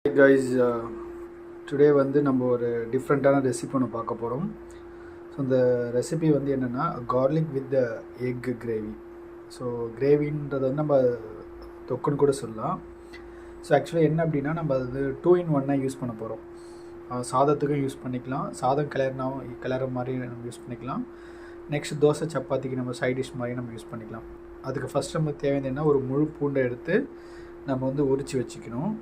Hey guys, today வந்து நம்ம ஒரு டிஃப்ரெண்ட்டான ரெசிபி ஒன்று பார்க்க போகிறோம். ஸோ இந்த ரெசிபி வந்து என்னென்னா garlic with egg gravy. So கிரேவின்றது வந்து நம்ம தொக்குன்னு கூட சொல்லலாம். ஸோ ஆக்சுவலி என்ன அப்படின்னா நம்ம அது 2-in-1 யூஸ் பண்ண போகிறோம். சாதத்துக்கும் யூஸ் பண்ணிக்கலாம், சாதம் கிளற மாதிரி நம்ம யூஸ் பண்ணிக்கலாம். நெக்ஸ்ட் தோசை சப்பாத்திக்கு நம்ம சைட் டிஷ் மாதிரி நம்ம யூஸ் பண்ணிக்கலாம். அதுக்கு ஃபஸ்ட் நமக்கு தேவையான என்ன, ஒரு முழு பூண்டை எடுத்து நம்ம வந்து உரித்து வச்சுக்கணும்.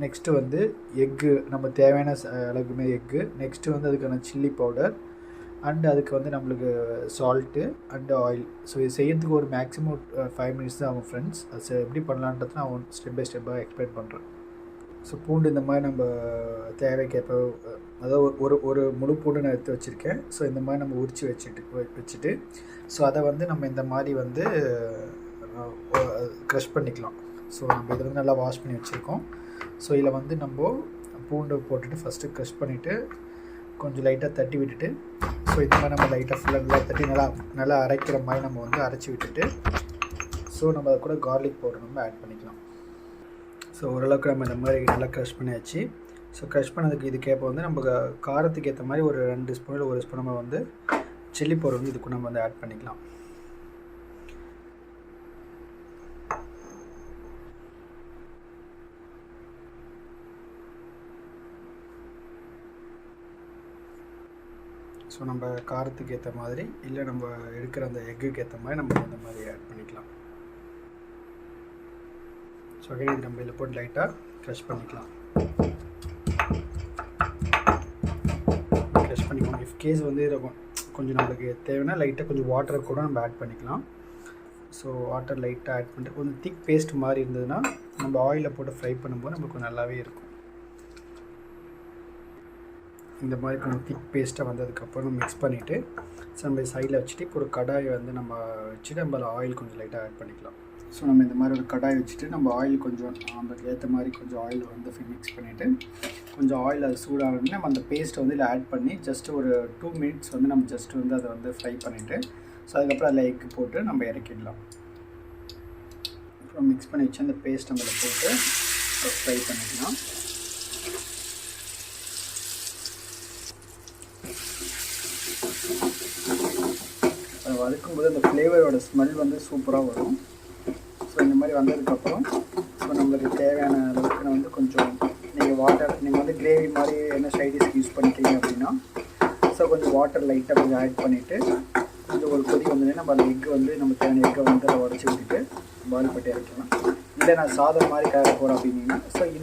நெக்ஸ்ட்டு வந்து எக்கு, நம்ம தேவையான அளவுக்குமே எக்கு. நெக்ஸ்ட்டு வந்து அதுக்கான சில்லி பவுடர் அண்டு அதுக்கு வந்து நம்மளுக்கு சால்ட்டு அண்டு ஆயில். ஸோ இது செய்யறதுக்கு ஒரு மேக்ஸிமம் 5 minutes தான் ஆகும் ஃப்ரெண்ட்ஸ். அது எப்படி பண்ணலான்றது நான் ஸ்டெப் பை ஸ்டெப்பாக எக்ஸ்பிளைன் பண்ணுறேன். ஸோ பூண்டு இந்த மாதிரி நம்ம தேவைக்கேற்ப, அதாவது ஒரு முழு பூண்டு நான் எடுத்து வச்சுருக்கேன். ஸோ இந்த மாதிரி நம்ம உரித்து வச்சுட்டு ஸோ அதை வந்து நம்ம இந்த மாதிரி வந்து க்ரஷ் பண்ணிக்கலாம். ஸோ நம்ம இதை வந்து நல்லா வாஷ் பண்ணி வச்சுருக்கோம். ஸோ இதில் வந்து நம்ம பூண்டு போட்டுட்டு ஃபஸ்ட்டு க்ரஷ் பண்ணிவிட்டு கொஞ்சம் லைட்டாக தட்டி விட்டுட்டு, ஸோ இந்த மாதிரி நம்ம லைட்டாக ஃபுல்லாக நல்லா தட்டி நல்லா அரைக்கிற மாதிரி நம்ம வந்து அரைச்சி விட்டுட்டு, ஸோ நம்ம அதை கூட கார்லிக் பவுடர் நம்ம ஆட் பண்ணிக்கலாம். ஸோ ஓரளவுக்கு நம்ம இந்த மாதிரி நல்லா க்ரஷ் பண்ணியாச்சு. ஸோ க்ரஷ் பண்ணதுக்கு இதுக்கேற்ப வந்து நம்ம காரத்துக்கு ஏற்ற மாதிரி ஒரு 2 ஸ்பூன் இல்லை 1 ஸ்பூன் நம்ம வந்து சில்லி பவுடர் வந்து இதுக்கு நம்ம வந்து ஆட் பண்ணிக்கலாம். ஸோ நம்ம காரத்துக்கு ஏற்ற மாதிரி இல்லை நம்ம எடுக்கிற அந்த எக்குக்கு ஏற்ற மாதிரி நம்ம இந்த மாதிரி ஆட் பண்ணிக்கலாம். ஸோ அகைன் இது நம்ம இதில் போட்டு லைட்டாக க்ரஷ் பண்ணிக்கலாம். க்ரஷ் பண்ணிக்கலாம். இஃப் கேஸ் வந்து இதை கொஞ்சம் நம்மளுக்கு தேவைன்னா லைட்டாக கொஞ்சம் வாட்டரை கூட நம்ம ஆட் பண்ணிக்கலாம். ஸோ வாட்டர் லைட்டாக ஆட் பண்ணிட்டு கொஞ்சம் திக் பேஸ்ட் மாதிரி இருந்ததுன்னா நம்ம ஆயிலில் போட்டு ஃப்ரை பண்ணும்போது நம்மளுக்கு நல்லாவே இருக்கும். இந்த மாதிரி கொஞ்சம் திக் பேஸ்ட்டாக வந்ததுக்கப்புறம் நம்ம மிக்ஸ் பண்ணிவிட்டு ஸோ நம்ம சைடில் வச்சுட்டு இப்போ ஒரு கடாயை வந்து நம்ம வச்சுட்டு நம்ம ஆயில் கொஞ்சம் லைட்டாக ஆட் பண்ணிக்கலாம். ஸோ நம்ம இந்த மாதிரி ஒரு கடாய் வச்சுட்டு நம்ம ஆயில் கொஞ்சம் நம்மளுக்கு ஏற்ற மாதிரி கொஞ்சம் ஆயில் வந்து மிக்ஸ் பண்ணிவிட்டு கொஞ்சம் ஆயில் அது சூடாகணும்னா நம்ம அந்த பேஸ்ட்டை வந்து இதில் ஆட் பண்ணி ஜஸ்ட் ஒரு 2 minutes வந்து நம்ம ஜஸ்ட் வந்து அதை வந்து ஃப்ரை பண்ணிவிட்டு ஸோ அதுக்கப்புறம் அதில் எக்கு போட்டு நம்ம இறக்கிடலாம். அப்புறம் மிக்ஸ் பண்ணி வச்சு அந்த பேஸ்ட் நம்ம போட்டு ஃப்ரை பண்ணிக்கலாம். அதை வதக்கும்போது அந்த ஃப்ளேவரோட ஸ்மெல் வந்து சூப்பராக வரும். ஸோ இந்த மாதிரி வந்ததுக்கப்புறம் ஸோ நம்மளுக்கு தேவையான அளவுக்கு வந்து கொஞ்சம் நீங்கள் வந்து கிரேவி மாதிரி என்ன சைடிஷ்க்கு யூஸ் பண்ணிக்கிறீங்க அப்படின்னா ஸோ கொஞ்சம் வாட்டர் லைட்டாக கொஞ்சம் ஆட் பண்ணிவிட்டு கொஞ்சம் ஒரு கொதி வந்ததுன்னா நம்ம அந்த எக்கு வந்து நம்ம தேவையான எக்கை வந்து அதை உடச்சி விட்டுட்டு பாயில் பட்டி இறக்கலாம். இல்லை நான் சாதம் மாதிரி கிளற போகிறேன் அப்படின்னா ஸோ